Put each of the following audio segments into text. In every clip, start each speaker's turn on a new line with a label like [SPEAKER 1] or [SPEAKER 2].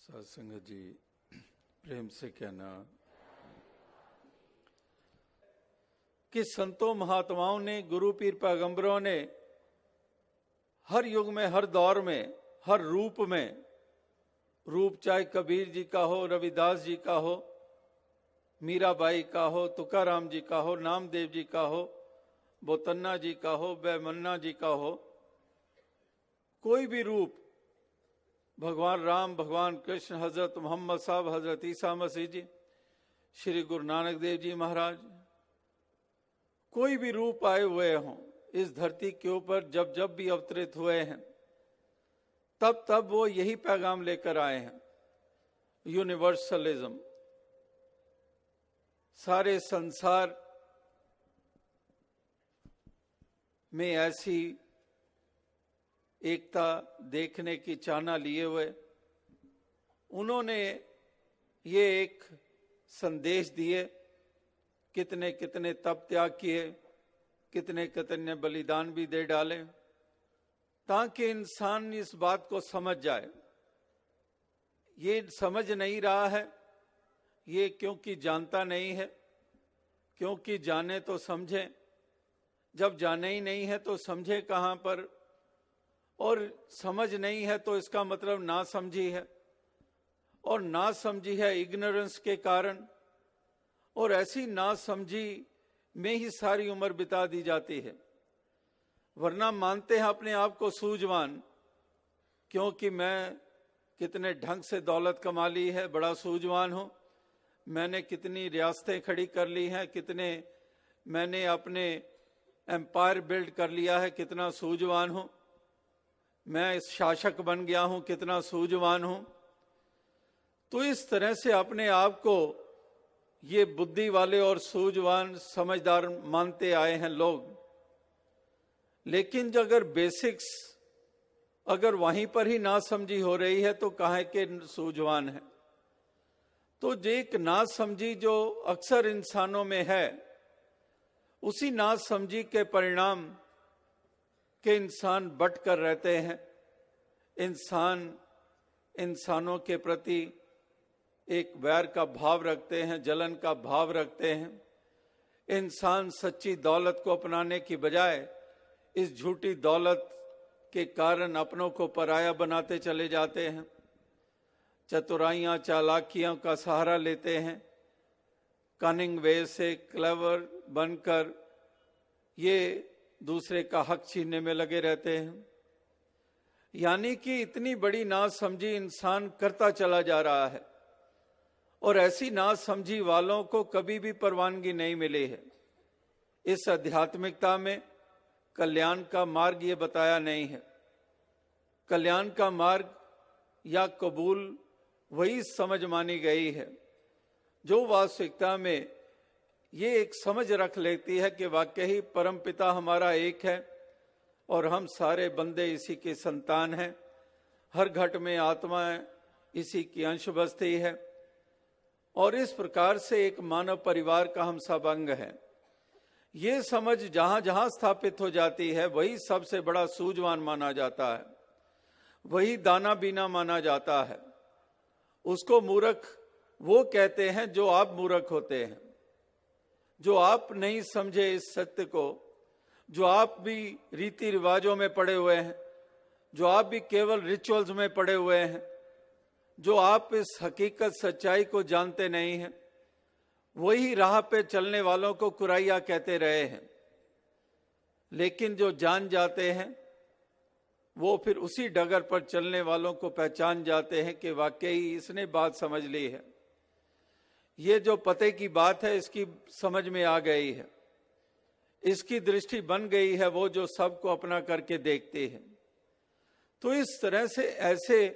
[SPEAKER 1] साध संगत जी, प्रेम से कहना कि संतों महात्माओं ने, गुरु पीर पैगंबरों ने हर युग में, हर दौर में, हर रूप में, रूप चाहे कबीर जी का हो, रविदास जी का हो, मीराबाई का हो, तुकाराम जी का हो, नामदेव जी का हो, बोतन्ना जी का हो, बैमन्ना जी का हो, कोई भी रूप, भगवान राम, भगवान कृष्ण, हजरत मोहम्मद साहब, हजरत ईसा मसीह जी, श्री गुरु नानक देव जी महाराज, कोई भी रूप आए हुए हों इस धरती के ऊपर, जब जब भी अवतरित हुए हैं तब तब वो यही पैगाम लेकर आए हैं, यूनिवर्सलिज्म। सारे संसार में ऐसी एकता देखने की चाहना लिए हुए उन्होंने ये एक संदेश दिए, कितने कितने तप त्याग किए, कितने कितने बलिदान भी दे डाले, ताकि इंसान इस बात को समझ जाए। ये समझ नहीं रहा है, ये क्योंकि जानता नहीं है, क्योंकि जाने तो समझे, जब जाने ही नहीं है तो समझे कहाँ पर, और समझ नहीं है तो इसका मतलब ना समझी है, और ना समझी है इग्नोरेंस के कारण, और ऐसी ना समझी में ही सारी उम्र बिता दी जाती है। वरना मानते हैं अपने आप को सूझवान, क्योंकि मैं कितने ढंग से दौलत कमा ली है, बड़ा सूझवान हूं, मैंने कितनी रियासतें खड़ी कर ली हैं, कितने मैंने अपने एम्पायर बिल्ड कर लिया है, कितना सूझवान हूं, मैं इस शासक बन गया हूं, कितना सूझवान हूं। तो इस तरह से अपने आप को ये बुद्धि वाले और सूझवान समझदार मानते आए हैं लोग। लेकिन जो अगर बेसिक्स अगर वहीं पर ही ना समझी हो रही है तो काहे के सूझवान है। तो जो एक ना समझी जो अक्सर इंसानों में है, उसी ना समझी के परिणाम के इंसान बट कर रहते हैं। इंसान इंसानों के प्रति एक वैर का भाव रखते हैं, जलन का भाव रखते हैं। इंसान सच्ची दौलत को अपनाने की बजाय इस झूठी दौलत के कारण अपनों को पराया बनाते चले जाते हैं, चतुराइयां चालाकियों का सहारा लेते हैं, कनिंग वे से क्लेवर बनकर ये दूसरे का हक छीनने में लगे रहते हैं। यानी कि इतनी बड़ी नासमझी इंसान करता चला जा रहा है, और ऐसी नासमझी वालों को कभी भी परवानगी नहीं मिली है। इस आध्यात्मिकता में कल्याण का मार्ग ये बताया नहीं है। कल्याण का मार्ग या कबूल वही समझ मानी गई है जो वास्तविकता में ये एक समझ रख लेती है कि वाकई परमपिता हमारा एक है और हम सारे बंदे इसी के संतान हैं। हर घट में आत्मा इसी की अंश बसती है, और इस प्रकार से एक मानव परिवार का हम सब अंग हैं। ये समझ जहां जहां स्थापित हो जाती है वही सबसे बड़ा सूझवान माना जाता है, वही दाना बीना माना जाता है। उसको मूर्ख वो कहते हैं जो आप मूर्ख होते हैं, जो आप नहीं समझे इस सत्य को, जो आप भी रीति रिवाजों में पड़े हुए हैं, जो आप भी केवल रिचुअल्स में पड़े हुए हैं, जो आप इस हकीकत सच्चाई को जानते नहीं हैं, वही राह पे चलने वालों को कुराइया कहते रहे हैं। लेकिन जो जान जाते हैं वो फिर उसी डगर पर चलने वालों को पहचान जाते हैं कि वाकई इसने बात समझ ली है, ये जो पते की बात है इसकी समझ में आ गई है, इसकी दृष्टि बन गई है, वो जो सबको अपना करके देखते हैं। तो इस तरह से ऐसे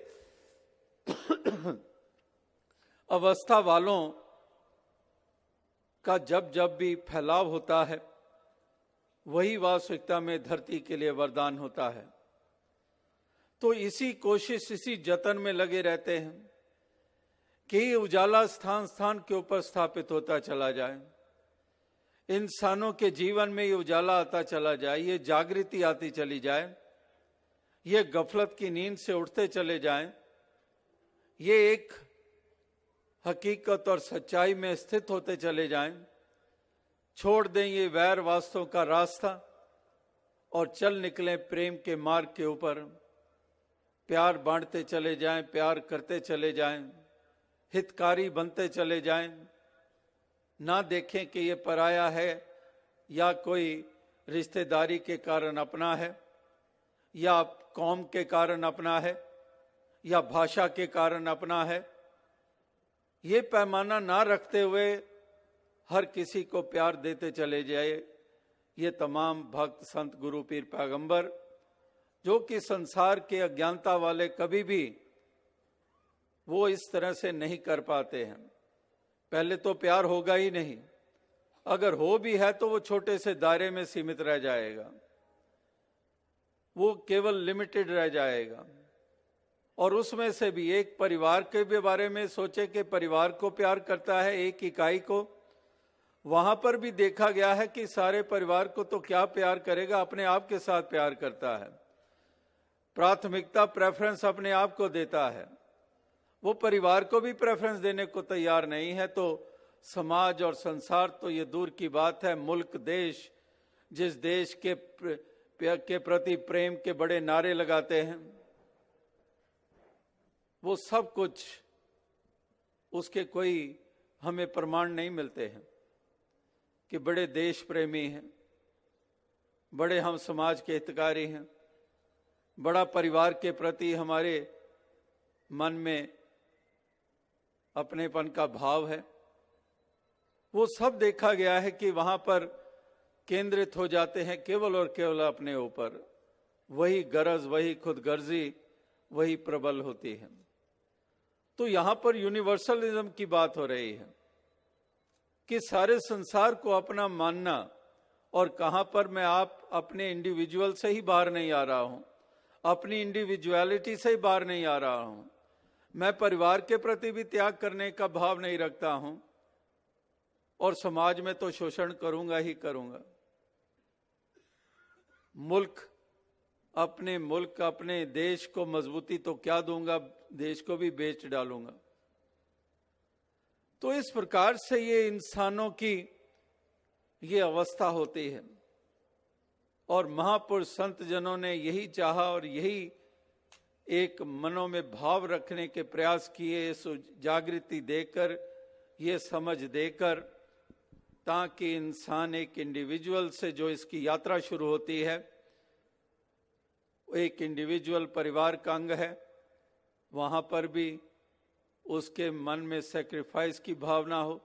[SPEAKER 1] अवस्था वालों का जब जब भी फैलाव होता है, वही वास्तविकता में धरती के लिए वरदान होता है। तो इसी कोशिश, इसी जतन में लगे रहते हैं कि उजाला स्थान स्थान के ऊपर स्थापित होता चला जाए, इंसानों के जीवन में ये उजाला आता चला जाए, ये जागृति आती चली जाए, ये गफलत की नींद से उठते चले जाएं, ये एक हकीकत और सच्चाई में स्थित होते चले जाएं, छोड़ दें ये वैर वास्तव का रास्ता और चल निकलें प्रेम के मार्ग के ऊपर। प्यार बांटते चले जाएं, प्यार करते चले जाएं, हितकारी बनते चले जाएं। ना देखें कि ये पराया है या कोई रिश्तेदारी के कारण अपना है या कौम के कारण अपना है या भाषा के कारण अपना है। ये पैमाना ना रखते हुए हर किसी को प्यार देते चले जाए। ये तमाम भक्त संत गुरु पीर पैगंबर जो कि संसार के अज्ञानता वाले कभी भी वो इस तरह से नहीं कर पाते हैं। पहले तो प्यार होगा ही नहीं, अगर हो भी है तो वो छोटे से दायरे में सीमित रह जाएगा, वो केवल लिमिटेड रह जाएगा। और उसमें से भी एक परिवार के भी बारे में सोचे कि परिवार को प्यार करता है, एक इकाई को, वहां पर भी देखा गया है कि सारे परिवार को तो क्या प्यार करेगा, अपने आप के साथ प्यार करता है, प्राथमिकता प्रेफरेंस अपने आप को देता है। वो परिवार को भी प्रेफरेंस देने को तैयार नहीं है, तो समाज और संसार तो ये दूर की बात है। मुल्क देश जिस देश के प्रति प्रेम के बड़े नारे लगाते हैं, वो सब कुछ उसके कोई हमें प्रमाण नहीं मिलते हैं कि बड़े देश प्रेमी हैं, बड़े हम समाज के हितकारी हैं, बड़ा परिवार के प्रति हमारे मन में अपनेपन का भाव है। वो सब देखा गया है कि वहां पर केंद्रित हो जाते हैं केवल और केवल अपने ऊपर। वही गरज, वही खुदगर्जी, वही प्रबल होती है। तो यहां पर यूनिवर्सलिज्म की बात हो रही है कि सारे संसार को अपना मानना। और कहां पर मैं आप अपने इंडिविजुअल से ही बाहर नहीं आ रहा हूं, अपनी इंडिविजुअलिटी से ही बाहर नहीं आ रहा हूं। मैं परिवार के प्रति भी त्याग करने का भाव नहीं रखता हूं और समाज में तो शोषण करूंगा ही करूंगा। अपने देश को मजबूती तो क्या दूंगा, देश को भी बेच डालूंगा। तो इस प्रकार से ये इंसानों की ये अवस्था होती है। और महापुरुष संत जनों ने यही चाहा और यही एक मनों में भाव रखने के प्रयास किए, इस जागृति देकर, ये समझ देकर, ताकि इंसान एक इंडिविजुअल से जो इसकी यात्रा शुरू होती है, एक इंडिविजुअल परिवार का अंग है, वहां पर भी उसके मन में सैक्रिफाइस की भावना हो,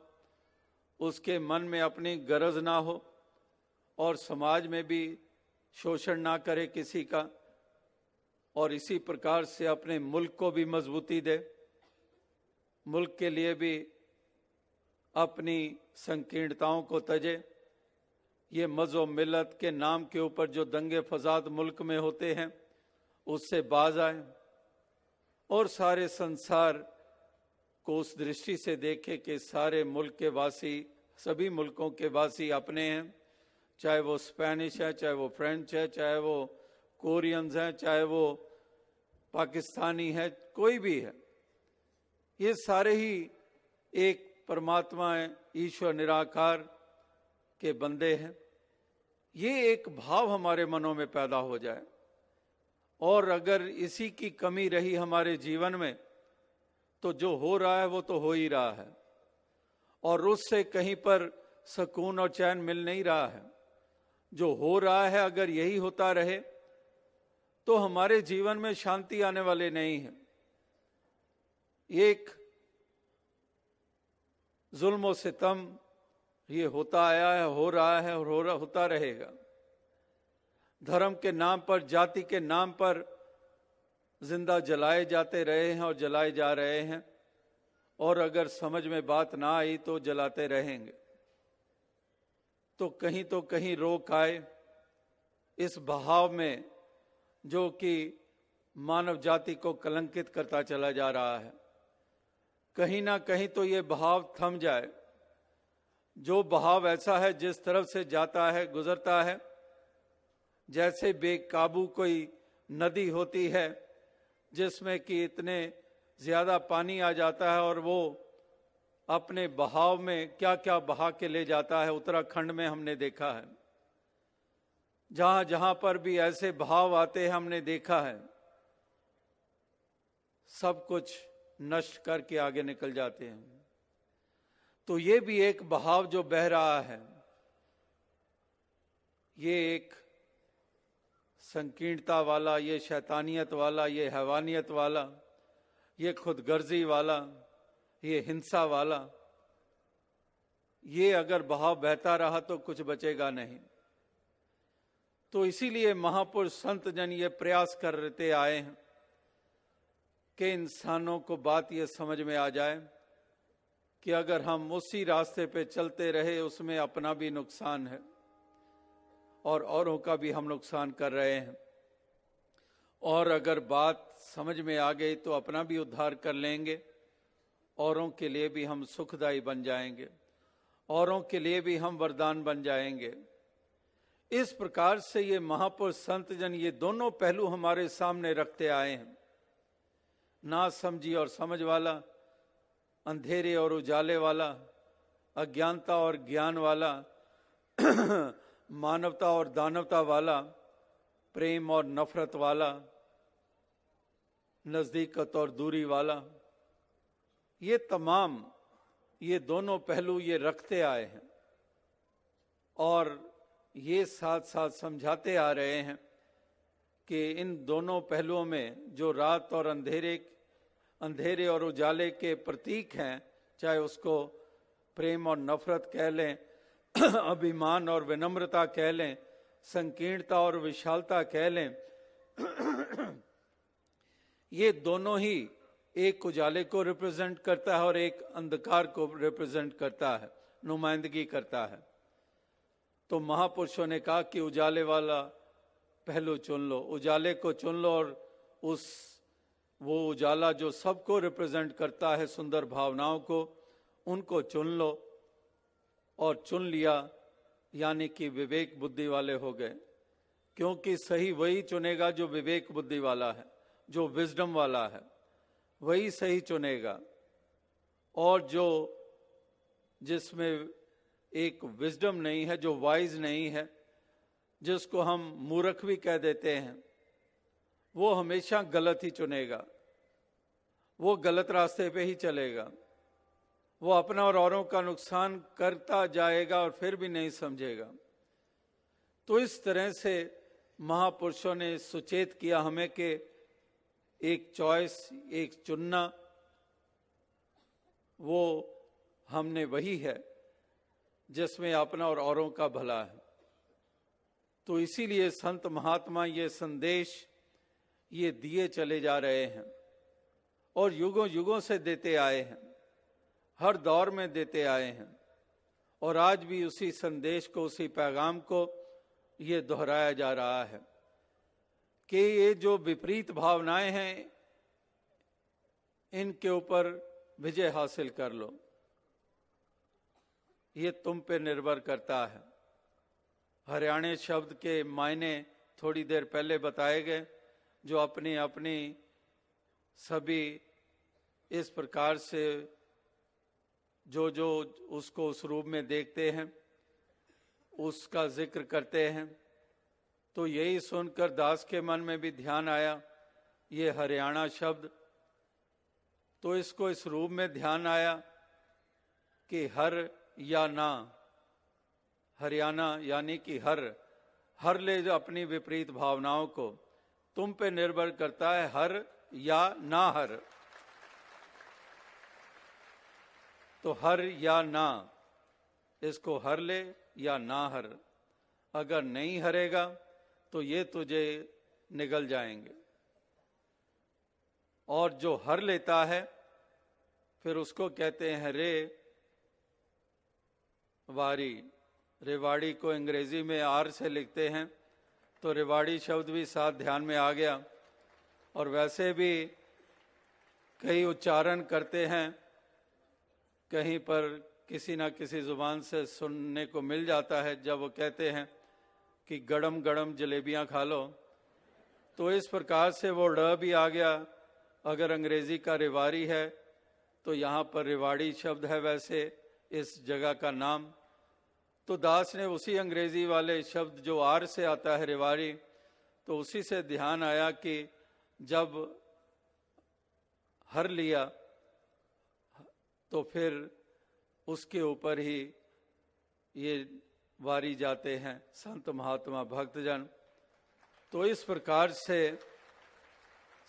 [SPEAKER 1] उसके मन में अपनी गरज ना हो और समाज में भी शोषण ना करे किसी का, और इसी प्रकार से अपने मुल्क को भी मजबूती दे, मुल्क के लिए भी अपनी संकीर्णताओं को तजे। ये मज़ो मिलत के नाम के ऊपर जो दंगे फसाद मुल्क में होते हैं उससे बाज आए और सारे संसार को उस दृष्टि से देखे कि सारे मुल्क के वासी, सभी मुल्कों के वासी अपने हैं, चाहे वो स्पेनिश है, चाहे वो फ्रेंच है, चाहे वो कोरियंस हैं, चाहे वो पाकिस्तानी है, कोई भी है, ये सारे ही एक परमात्मा है, ईश्वर निराकार के बंदे हैं। ये एक भाव हमारे मनों में पैदा हो जाए। और अगर इसी की कमी रही हमारे जीवन में तो जो हो रहा है वो तो हो ही रहा है और उससे कहीं पर सुकून और चैन मिल नहीं रहा है। जो हो रहा है अगर यही होता रहे तो हमारे जीवन में शांति आने वाले नहीं है। एक जुल्म और सितम ये होता आया है, हो रहा है और होता रहेगा। धर्म के नाम पर, जाति के नाम पर जिंदा जलाए जाते रहे हैं और जलाए जा रहे हैं, और अगर समझ में बात ना आई तो जलाते रहेंगे। तो कहीं रोक आए इस बहाव में जो कि मानव जाति को कलंकित करता चला जा रहा है। कहीं ना कहीं तो ये बहाव थम जाए। जो बहाव ऐसा है जिस तरफ से जाता है, गुजरता है, जैसे बेकाबू कोई नदी होती है जिसमें कि इतने ज्यादा पानी आ जाता है और वो अपने बहाव में क्या क्या बहा के ले जाता है। उत्तराखंड में हमने देखा है, जहां जहां पर भी ऐसे बहाव आते हैं हमने देखा है, सब कुछ नष्ट करके आगे निकल जाते हैं। तो ये भी एक बहाव जो बह रहा है, ये एक संकीर्णता वाला, ये शैतानियत वाला, ये हैवानियत वाला, ये खुदगर्जी वाला, ये हिंसा वाला, ये अगर बहाव बहता रहा तो कुछ बचेगा नहीं। तो इसीलिए महापुरुष संत जन ये प्रयास करते आए हैं कि इंसानों को बात ये समझ में आ जाए कि अगर हम उसी रास्ते पे चलते रहे, उसमें अपना भी नुकसान है और औरों का भी हम नुकसान कर रहे हैं। और अगर बात समझ में आ गई तो अपना भी उद्धार कर लेंगे, औरों के लिए भी हम सुखदायी बन जाएंगे, औरों के लिए भी हम वरदान बन जाएंगे। इस प्रकार से ये महापुरुष संत जन ये दोनों पहलू हमारे सामने रखते आए हैं, ना समझी और समझ वाला, अंधेरे और उजाले वाला, अज्ञानता और ज्ञान वाला, मानवता और दानवता वाला, प्रेम और नफरत वाला, नजदीकत और दूरी वाला, ये तमाम ये दोनों पहलू ये रखते आए हैं और ये साथ साथ समझाते आ रहे हैं कि इन दोनों पहलुओं में जो रात और अंधेरे और उजाले के प्रतीक हैं, चाहे उसको प्रेम और नफरत कह लें, अभिमान और विनम्रता कह लें, संकीर्णता और विशालता कह लें, ये दोनों ही एक उजाले को रिप्रेजेंट करता है और एक अंधकार को रिप्रेजेंट करता है, नुमाइंदगी करता है। तो महापुरुषों ने कहा कि उजाले वाला पहलू चुन लो, उजाले को चुन लो और वो उजाला जो सबको रिप्रेजेंट करता है, सुंदर भावनाओं को, उनको चुन लो। और चुन लिया यानी कि विवेक बुद्धि वाले हो गए, क्योंकि सही वही चुनेगा जो विवेक बुद्धि वाला है, जो विजडम वाला है, वही सही चुनेगा। और जो जिसमें एक विजडम नहीं है, जो वाइज नहीं है, जिसको हम मूर्ख भी कह देते हैं, वो हमेशा गलत ही चुनेगा, वो गलत रास्ते पे ही चलेगा, वो अपना और औरों का नुकसान करता जाएगा और फिर भी नहीं समझेगा। तो इस तरह से महापुरुषों ने सुचेत किया हमें कि एक चॉइस, एक चुनना, वो हमने वही है जिसमें अपना और औरों का भला है। तो इसीलिए संत महात्मा ये संदेश ये दिए चले जा रहे हैं और युगों युगों से देते आए हैं, हर दौर में देते आए हैं, और आज भी उसी संदेश को, उसी पैगाम को ये दोहराया जा रहा है कि ये जो विपरीत भावनाएं हैं, इनके ऊपर विजय हासिल कर लो, ये तुम पे निर्भर करता है। हरियाणे शब्द के मायने थोड़ी देर पहले बताए गए, जो अपनी अपनी सभी इस प्रकार से जो जो उसको उस रूप में देखते हैं, उसका जिक्र करते हैं। तो यही सुनकर दास के मन में भी ध्यान आया ये हरियाणा शब्द, तो इसको इस रूप में ध्यान आया कि हर या ना, हरियाणा यानी कि हर ले जो अपनी विपरीत भावनाओं को, तुम पे निर्भर करता है हर या ना हर। तो हर या ना, इसको हर ले या ना हर। अगर नहीं हरेगा तो ये तुझे निगल जाएंगे, और जो हर लेता है फिर उसको कहते हैं रेवाड़ी। रेवाड़ी को अंग्रेजी में आर से लिखते हैं, तो रेवाड़ी शब्द भी साथ ध्यान में आ गया। और वैसे भी कई उच्चारण करते हैं, कहीं पर किसी ना किसी जुबान से सुनने को मिल जाता है जब वो कहते हैं कि गड़म गड़म जलेबियां खा लो, तो इस प्रकार से वो ड़ भी आ गया, अगर अंग्रेजी का रेवाड़ी है तो यहाँ पर रेवाड़ी शब्द है वैसे इस जगह का नाम। तो दास ने उसी अंग्रेजी वाले शब्द जो आर से आता है रेवाड़ी, तो उसी से ध्यान आया कि जब हर लिया तो फिर उसके ऊपर ही ये वारी जाते हैं संत महात्मा भक्तजन। तो इस प्रकार से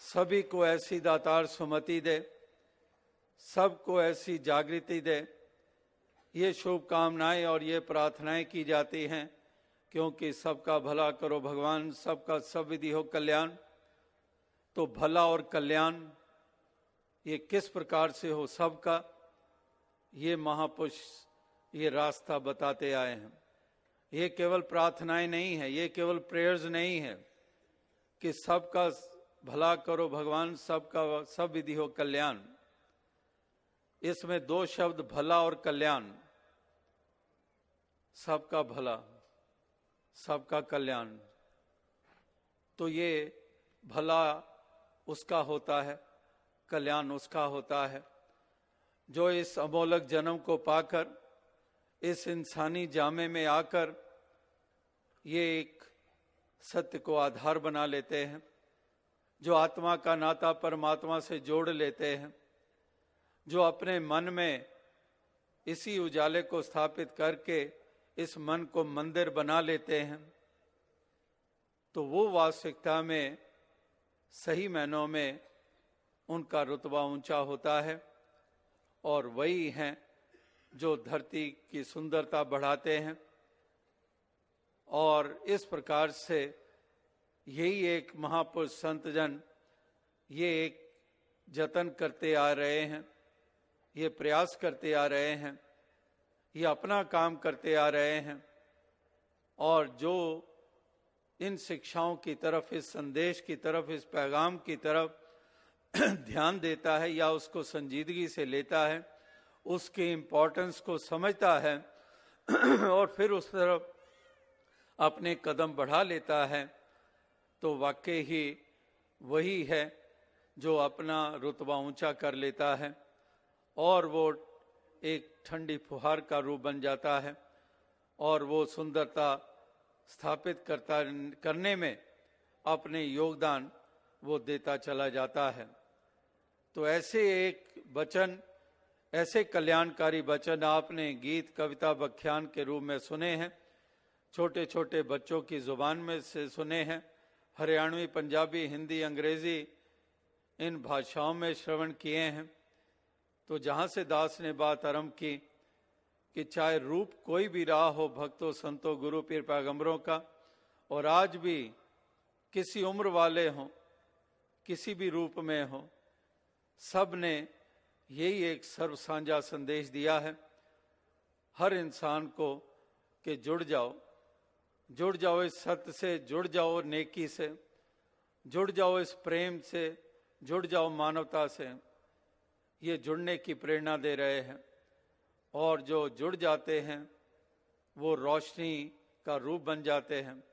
[SPEAKER 1] सभी को ऐसी दातार सुमति दे, सबको ऐसी जागृति दे, ये शुभकामनाएं और ये प्रार्थनाएं की जाती हैं, क्योंकि सबका भला करो भगवान, सबका सब विधि हो कल्याण। तो भला और कल्याण ये किस प्रकार से हो सबका, ये महापुरुष ये रास्ता बताते आए हैं। ये केवल प्रार्थनाएं नहीं है, ये केवल प्रेयर्स नहीं है कि सबका भला करो भगवान, सबका सब विधि हो कल्याण। इसमें दो शब्द भला और कल्याण, सबका भला सबका कल्याण। तो ये भला उसका होता है, कल्याण उसका होता है जो इस अमोलक जन्म को पाकर इस इंसानी जामे में आकर ये एक सत्य को आधार बना लेते हैं, जो आत्मा का नाता परमात्मा से जोड़ लेते हैं, जो अपने मन में इसी उजाले को स्थापित करके इस मन को मंदिर बना लेते हैं। तो वो वास्तविकता में सही मायनों में उनका रुतबा ऊंचा होता है, और वही हैं जो धरती की सुंदरता बढ़ाते हैं। और इस प्रकार से यही एक महापुरुष संतजन ये एक जतन करते आ रहे हैं, ये प्रयास करते आ रहे हैं, ये अपना काम करते आ रहे हैं। और जो इन शिक्षाओं की तरफ, इस संदेश की तरफ, इस पैगाम की तरफ ध्यान देता है या उसको संजीदगी से लेता है, उसके इम्पोर्टेंस को समझता है और फिर उस तरफ अपने कदम बढ़ा लेता है, तो वाकई ही वही है जो अपना रुतबा ऊंचा कर लेता है और वो एक ठंडी फुहार का रूप बन जाता है और वो सुंदरता स्थापित करने में अपने योगदान वो देता चला जाता है। तो ऐसे एक वचन, ऐसे कल्याणकारी वचन आपने गीत कविता व्याख्यान के रूप में सुने हैं, छोटे छोटे बच्चों की जुबान में से सुने हैं, हरियाणवी, पंजाबी, हिंदी, अंग्रेजी इन भाषाओं में श्रवण किए हैं। तो जहाँ से दास ने बात आरंभ की कि चाहे रूप कोई भी रहा हो भक्तों, संतों, गुरु, पीर, पैगंबरों का, और आज भी किसी उम्र वाले हों, किसी भी रूप में हो, सब ने यही एक सर्व साझा संदेश दिया है हर इंसान को कि जुड़ जाओ, जुड़ जाओ इस सत्य से, जुड़ जाओ नेकी से, जुड़ जाओ इस प्रेम से, जुड़ जाओ मानवता से। ये जुड़ने की प्रेरणा दे रहे हैं और जो जुड़ जाते हैं वो रोशनी का रूप बन जाते हैं।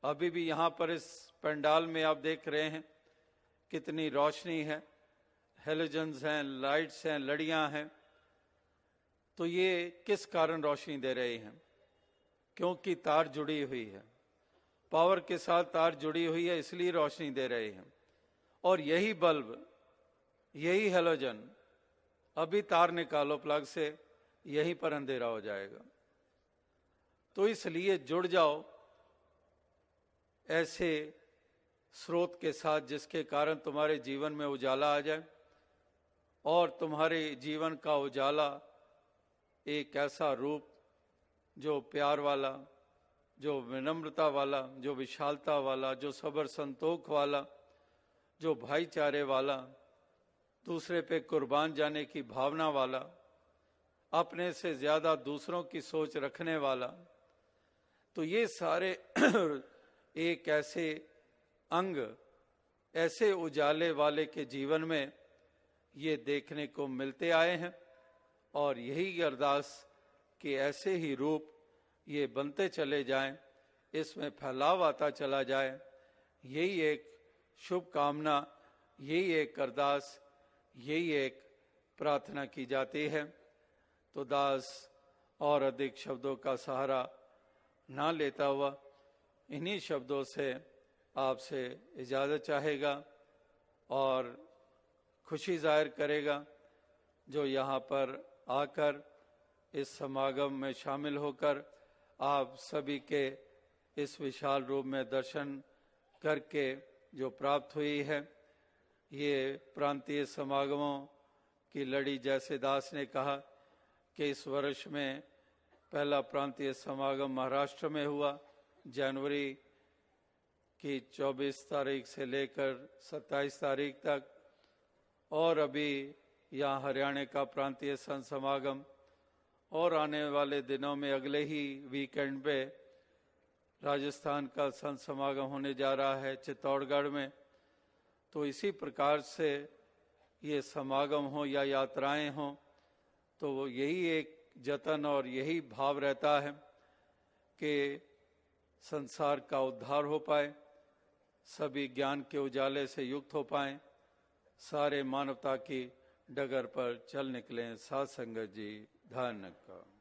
[SPEAKER 1] अभी भी यहाँ पर इस पंडाल में आप देख रहे हैं कितनी रोशनी है, हेलोजन्स हैं, लाइट्स हैं, लड़ियाँ हैं। तो ये किस कारण रोशनी दे रही हैं? क्योंकि तार जुड़ी हुई है, पावर के साथ तार जुड़ी हुई है, इसलिए रोशनी दे रही है। और यही बल्ब, यही हेलोजन, अभी तार निकालो प्लग से, यहीं पर अंधेरा हो जाएगा। तो इसलिए जुड़ जाओ ऐसे स्रोत के साथ जिसके कारण तुम्हारे जीवन में उजाला आ जाए और तुम्हारे जीवन का उजाला एक ऐसा रूप जो प्यार वाला, जो विनम्रता वाला, जो विशालता वाला, जो सब्र संतोख वाला, जो भाईचारे वाला, दूसरे पे कुर्बान जाने की भावना वाला, अपने से ज्यादा दूसरों की सोच रखने वाला। तो ये सारे एक ऐसे अंग, ऐसे उजाले वाले के जीवन में ये देखने को मिलते आए हैं। और यही अरदास कि ऐसे ही रूप ये बनते चले जाएं, इसमें फैलाव आता चला जाए, यही एक शुभकामना यही एक अरदास, यही एक प्रार्थना की जाती है। तो दास और अधिक शब्दों का सहारा ना लेता हुआ इन्हीं शब्दों से आपसे इजाज़त चाहेगा और खुशी जाहिर करेगा जो यहाँ पर आकर इस समागम में शामिल होकर आप सभी के इस विशाल रूप में दर्शन करके जो प्राप्त हुई है। ये प्रांतीय समागमों की लड़ी, जैसे दास ने कहा कि इस वर्ष में पहला प्रांतीय समागम महाराष्ट्र में हुआ जनवरी की 24 तारीख से लेकर 27 तारीख तक, और अभी यहाँ हरियाणा का प्रांतीय संत समागम, और आने वाले दिनों में अगले ही वीकेंड पे राजस्थान का संत समागम होने जा रहा है चित्तौड़गढ़ में। तो इसी प्रकार से ये समागम हो या यात्राएं हों, तो यही एक जतन और यही भाव रहता है कि संसार का उद्धार हो पाए, सभी ज्ञान के उजाले से युक्त हो पाएं, सारे मानवता की डगर पर चल निकलें। साथ संगत जी, धन्य का